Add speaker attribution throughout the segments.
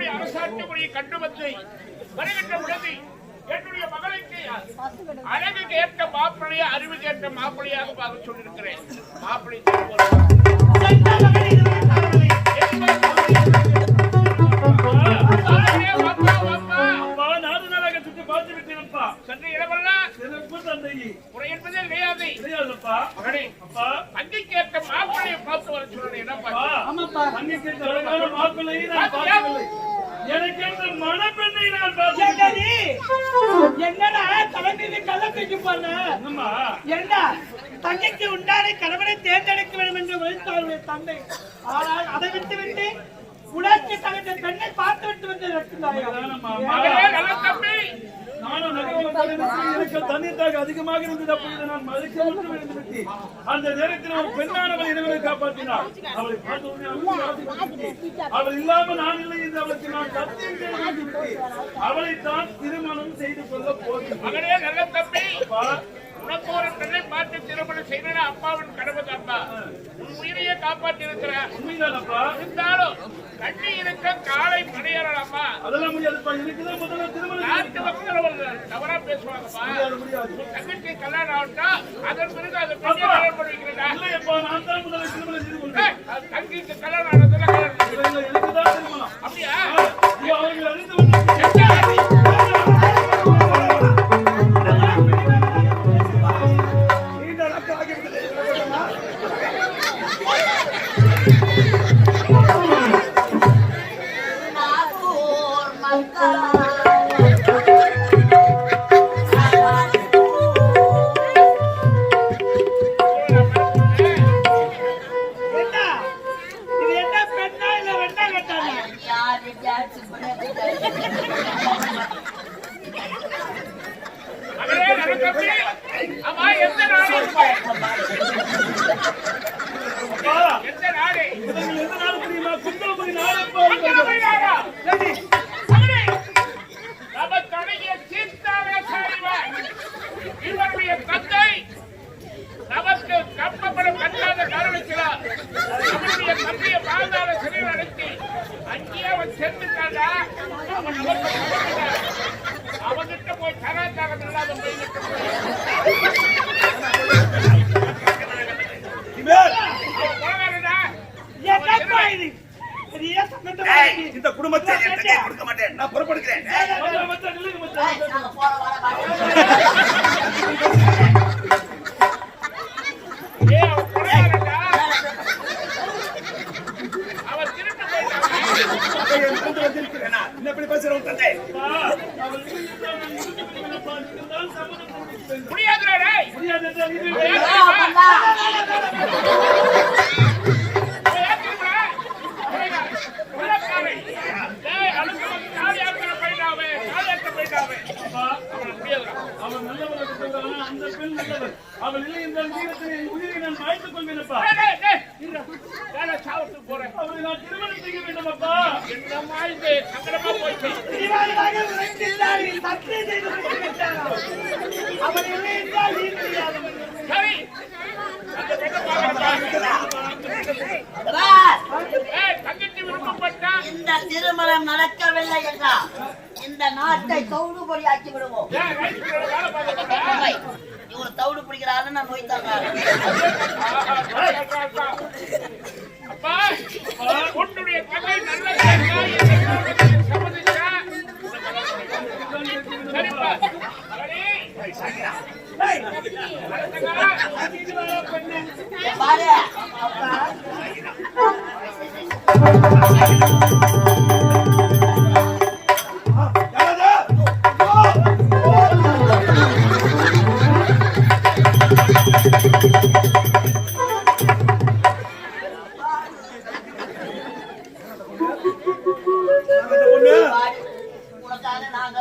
Speaker 1: என்னுடைய அரசாட்சி மொழியை கண்டு வந்து வருகின்ற உடனே என்னுடைய மகளுக்கு அழகுக்கு ஏற்ற மாப்பிள்ளையா அறிவுக்கு ஏற்ற மாப்பிள்ளையாக பார்க்க சொல்லியிருக்கிறேன். மாப்பிள்ளை தங்கிக்கு ஏற்ற மாப்பிள்ளையை பார்த்து வர சொல்றேன்.
Speaker 2: எனக்கு மணப்பெண்ணை நான் பார்த்தேன்.
Speaker 3: என்னடா தலைமீது கள்ளத்துக்கு போன என்ன தங்கைக்கு உண்டான கணவனை தேர்ந்தெடுக்க வேண்டும் என்று வைத்தாருடைய தந்தை. ஆனால் அதை விட்டுவிட்டு உலகத்தை தகுந்த பெண்ணை பார்த்து விட்டு வந்து
Speaker 2: நானும் எனக்கு தண்ணீர் அதிகமாக இருந்தது. அப்பொழுது நான் மதிக்க மட்டும் இருந்துவிட்டு அந்த நேரத்தில் ஒரு பெண்ணானவள் இனவரை காப்பாற்றினார். அவளை பார்த்து அவள் இல்லாம நான் இல்லை என்று அவளுக்கு நான் சத்தியம் செய்து அவளைத்தான் திருமணம் செய்து கொள்ள போகிறேன்.
Speaker 1: மகனே நல்ல தம்பி, உனக்கு ஒரு பெண்ணை பார்த்து திருமணம் செய்த அப்பாவின் கடமை தான்ப்பா. உன் உயிரையே காப்பாற்றி இருக்கிறார். இருந்தாலும் கண்ணி இருக்க காலை மணியறலாமா?
Speaker 2: அதெல்லாம் முடியாதுப்பா. இருக்குதான் முதல்ல திருமணம்.
Speaker 1: நாட்டு மக்கள் தவறா பேசுவாங்கப்பா. தங்கச்சி கல்யாணம் ஆகட்டா அதன் பிறகு அதை கல்யாணம் பண்ணுவீங்களா?
Speaker 2: இல்லையப்பா, நான் தான் முதல்ல திருமணம் செய்து கொள்கிறேன்.
Speaker 1: தங்கிக்கு கல்யாணம் ஆனதுல
Speaker 2: எனக்குதான் திருமணம்.
Speaker 1: அப்படியா?
Speaker 2: அவர்கள் அறிந்து அவங்கிட்ட போய் கலாச்சாரம் இல்லாத
Speaker 4: இந்த குடும்பத்தை கொடுக்க மாட்டேன். நான் புறப்படுகிறேன். எப்படி பேசுறோம் தந்தை?
Speaker 2: அவன் நல்லவன், அந்த பெண் நல்லவன். அவள் இல்லை என்றால் உயிரை நான் மாய்த்துக் கொள்வேனப்பா.
Speaker 1: போறேன்.
Speaker 2: அவரை நான் திருமணம் செய்ய வேண்டும் அப்பா.
Speaker 1: என்ன மாய்ந்து சங்கடமா போயிட்டு சரி தங்கச்சி விருப்பப்பட்டா
Speaker 5: இந்த திருமணம் நடக்கவில்லை என்றால் இந்த நாட்டை தௌடு பொடியாக்கி விடுவோம். இவரு தௌடு பிடிக்கிறாரு நான் நோய் தர்றாரு.
Speaker 1: அப்பா உன்னுடைய தங்கை நல்ல சம்மதிச்சா சரிப்பா.
Speaker 5: பாரு உனக்காக நாங்க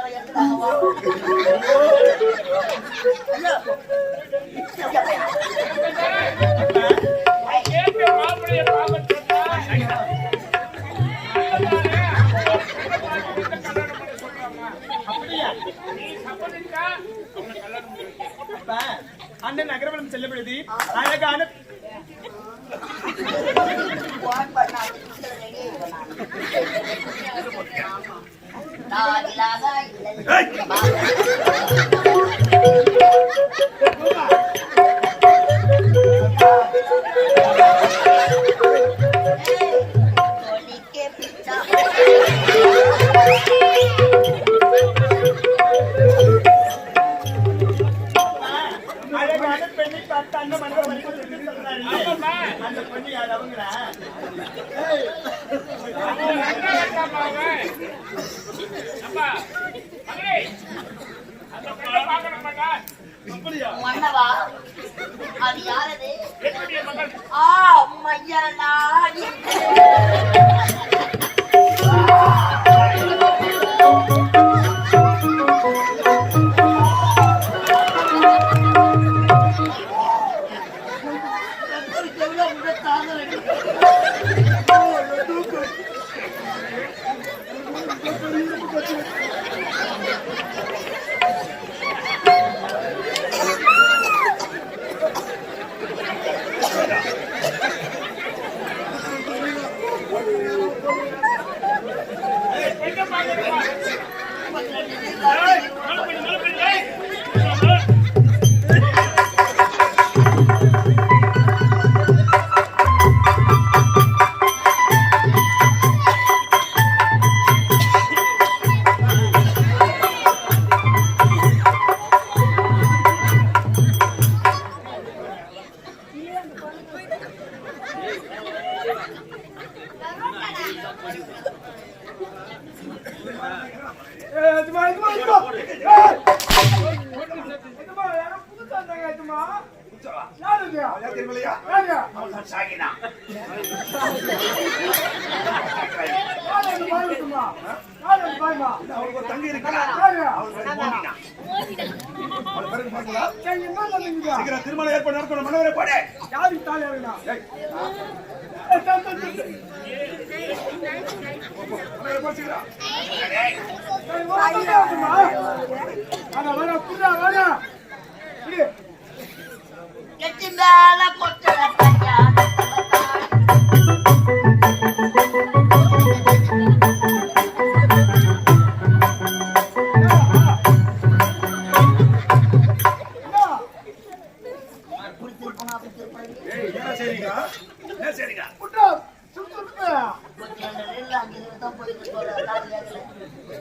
Speaker 3: அண்ணன் நகரவனம் செல்ல பொழுது அழகான
Speaker 5: நான் இல்லாத இல்லை. தொலிக்கே பிச்சா.
Speaker 3: அழகான பெண்ணை பார்த்து அந்த மனித மனிதன் சொல்றாரு.
Speaker 1: ஆமாம்மா.
Speaker 3: அந்த பொண்ணு யார் அவங்களா?
Speaker 1: அவன் நல்லா இருக்காம்மா அவன். அம்மா, மகளே, அந்த பெண்ணை பார்க்கணுமாடா?
Speaker 2: அப்படியா?
Speaker 5: மன்னவா, அது யாரது?
Speaker 1: என்னுடைய மகள்.
Speaker 5: மையனாடி.
Speaker 1: பெண்ணை பார்க்கணுமா?
Speaker 4: அவன் தெரியலையா? அவன் தான் சாகினா. அவனுக்கு ஒரு தங்கி இருக்கிறா. அவன் பேரு மோனினா. அவன் பிறகு பார்க்கலா? சீக்கிரம் திருமணம் ஏற்பாடு நடக்கணும். மனவரே போடு. ஏய். மனவரே போ சீக்கிரம். ஏய்.
Speaker 5: கெட்டி மேல கொட்டல கல்யாணம்.
Speaker 4: ஏய், என்ன செய்றீங்க? என்ன செய்றீங்க?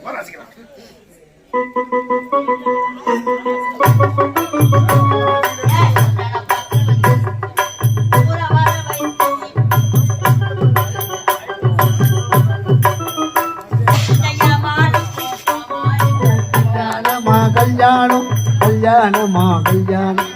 Speaker 4: போடா சீக்கிரம்.
Speaker 6: கல்யாணம் கல்யாணமா கல்யாணம்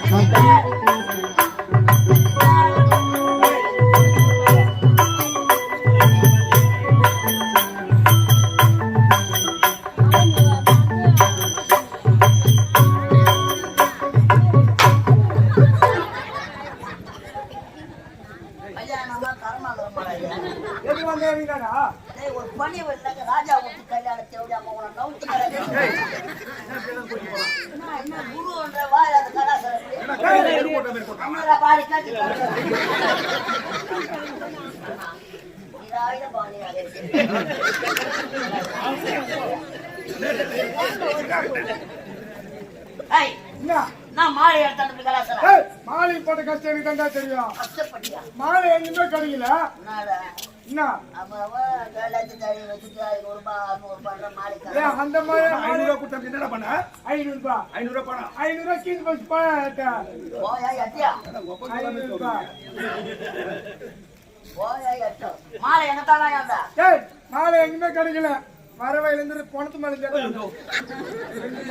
Speaker 5: ஒரு பணி வரலாங்க ராஜா ஊட்டி கல்யாணத்தை என்ன குருன்ற வாய் அந்த கலாச்சாரம் பாடி காட்டி நான் மாலை எடுத்தாண்டு கலாச்சாரம்
Speaker 3: மாலை போட்ட கஷ்டம் எனக்கு தாண்டா தெரியும்.
Speaker 5: கஷ்டப்பட்டியா
Speaker 3: மாலை எங்கேயுமே கிடைக்கல. என்ன அந்த மாதிரி
Speaker 4: 500 ரூபாய் கொடுத்தா என்னடா பண்ண?
Speaker 3: 500 ரூபாய்
Speaker 4: 500 ரூபாய் பணம்.
Speaker 3: 500 ரூபாய் கீழ் பஸ் போயா 500 ரூபாய்.
Speaker 5: மாலை எங்க தானா
Speaker 3: ஏய் மாலை எங்கேயுமே கிடைக்கல. வரவையில இருந்து பணத்து மாலை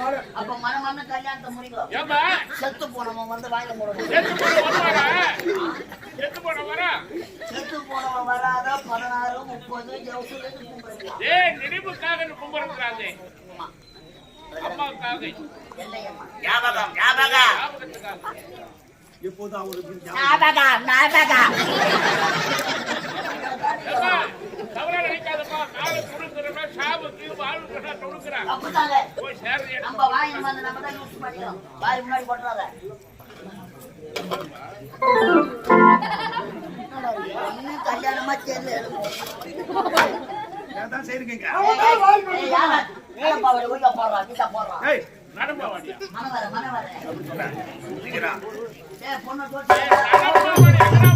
Speaker 3: மாலை
Speaker 5: அப்ப மனமான கல்யாணத்தை முடிக்கலாம்.
Speaker 1: ஏம்மா?
Speaker 5: செத்து போனவன் வந்து வாயில போடணும்.
Speaker 1: செத்து போன வருவாரா? செத்து போன வரா?
Speaker 5: செத்து போனவன் வராத 16, 30 ஜவுசுல கும்பிடலாம்.
Speaker 1: ஏய், நினைவுக்காக கும்பிடுறாங்க. அம்மாவுக்காக.
Speaker 5: இல்லையம்மா.
Speaker 4: ஞாபகம்.
Speaker 1: ஞாபகத்துக்காக.
Speaker 4: எப்போதும் அவருக்கு
Speaker 1: ஏம்மா, தவறா நினைக்காதம்மா. நாலு கொடுக்குறவன் சாவுக்கு வாழ்வுக்கு கொடுக்குறான்.
Speaker 5: அப்படித்தாங்க.
Speaker 1: போய் சேர்ந்து
Speaker 5: நம்ம வாங்கி வந்து நம்ம தான் யூஸ் பண்ணிக்கிறோம். வாய் முன்னாடி போட்டுறாத. இன்னும் கல்யாணமா தெரியல.
Speaker 4: அதான் செய்றீங்க.
Speaker 5: ஏலப்பாவை ஊய்யா போடுறான் கீழே போடுறான்
Speaker 4: ஏய்
Speaker 1: நடப்பாவாடியா
Speaker 5: மனவர
Speaker 4: நீங்கடா.
Speaker 5: பொண்ணு தோச்சு
Speaker 1: நடப்பாவாடி எங்கடா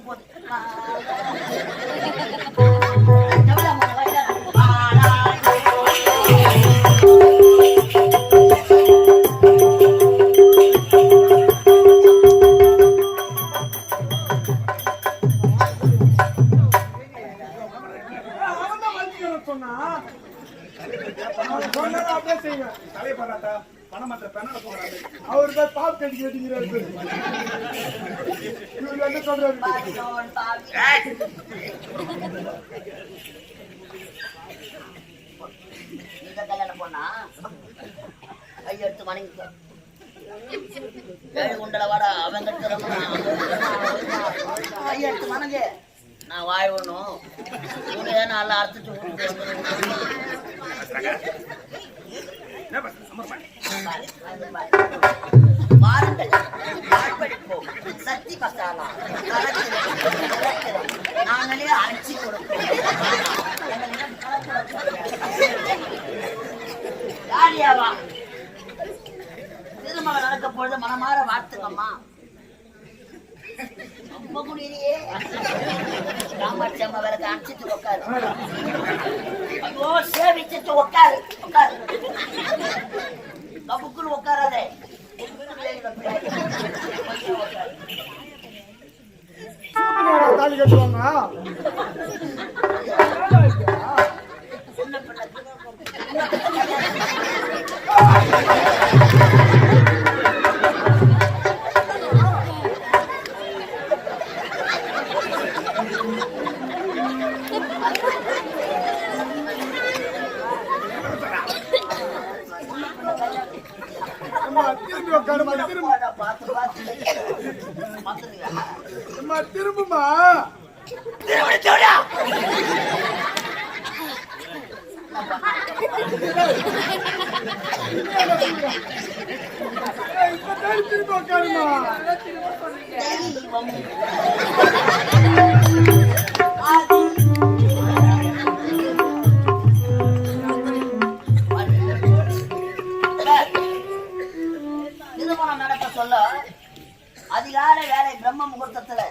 Speaker 1: போடுவான்
Speaker 4: தலைய பாராட்டா பணம் மாத்திர பெண்ணால போறாரு.
Speaker 2: அவர் தான் பாப் கட்டி கேட்டுக்கிறாரு. இவர் என்ன சொல்றாரு?
Speaker 5: இந்த கல்யாணம் போனா கையெடுத்து வணங்கிக்க ஏழு குண்டல வாடா அவன் கையெடுத்து வணங்கு நான் வாழ்வணும் இவங்க நல்லா அறுத்துட்டு
Speaker 4: என்ன பண்ற? சமர்ப்பணி.
Speaker 5: வாருங்கள் வாழ்படிப்போம் சக்தி மசாலா நாங்களே அரைச்சி கொடுப்போம் யாரியாவா திருமணம் நடக்க பொழுது மனமாற வாழ்த்துங்கம்மா ரொம்ப முடியலையே காமாட்சி அம்மா வேலை அனுப்பிச்சிட்டு உட்காரு ஐயோ சேவிச்சுட்டு உட்காரு உட்காரு கபுக்குன்னு உட்காராதே
Speaker 2: தாலி கட்டுவாங்க. திரும்பி உட்காருமா, திரும்புமா. திரும்பி உட்காருமா.
Speaker 5: திருமணம் நடக்க சொல்ல அதிகாலை வேலை பிரம்ம முகூர்த்தத்துல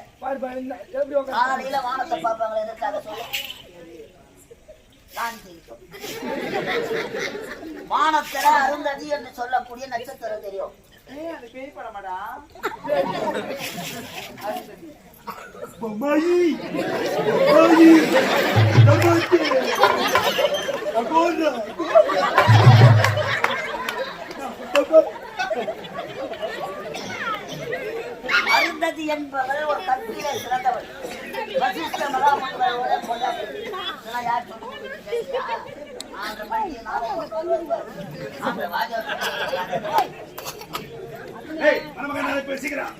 Speaker 5: காலையில வானத்தை பார்ப்பாங்களே எதற்காக சொல்ல வானத்துல அருந்ததி என்று சொல்லக்கூடிய நட்சத்திரம் தெரியும் அருந்ததி என்பவர் ஒரு கல்வியில சிறந்தவர் வசிஷ்ட மகாமங்களோட கொண்டாடி யார்
Speaker 4: பேசிக்கிறான்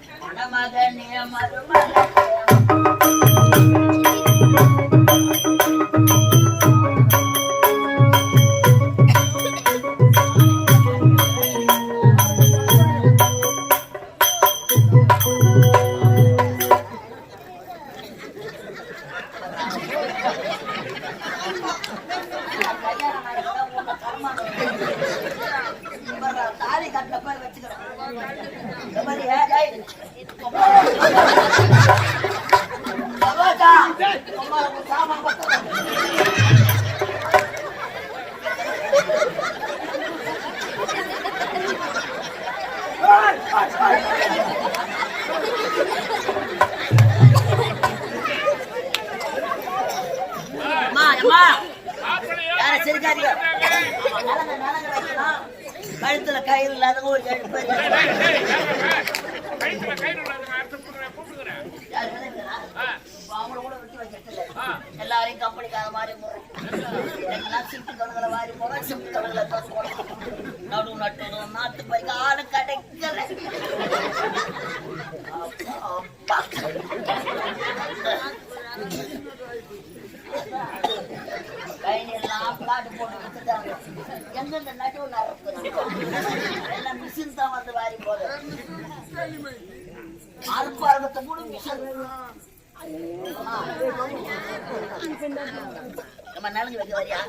Speaker 5: தாலி கட்டின போய் வச்சுக்கிறேன் யார சிரிக்காதீங்க நலங்க வைக்கலாம். கழுத்துல கயிறு இல்லாதவங்க ஒரு 7 பேர்
Speaker 1: கழுத்துல கயிறு இல்லாதவங்க அர்த்தம் கூப்பிடுறேன்.
Speaker 5: யாரு விளையாடுறா? இப்ப அவங்கள கூட விட்டு வைக்கிறது இல்ல. எல்லாரையும் கம்பெனிக்கார மாதிரி போறோம். எல்லாம் சிட்டு கணக்குற மாதிரி போறோம். சிட்டு கணக்குல தான் போறோம். நடு நட்டுறோம். நாட்டு பைக்கு ஆளு கிடைக்கல. அப்பா. கையெல்லாம் பிளாட் போட்டு வித்துட்டாங்க. எந்தெந்த நட்டு எல்லாம் மிஷின் தான் வந்து வாரி போகுது. அறுப்பாரகத்தை கூட மிஷின். நம்ம நலங்கு வைக்க வரியா?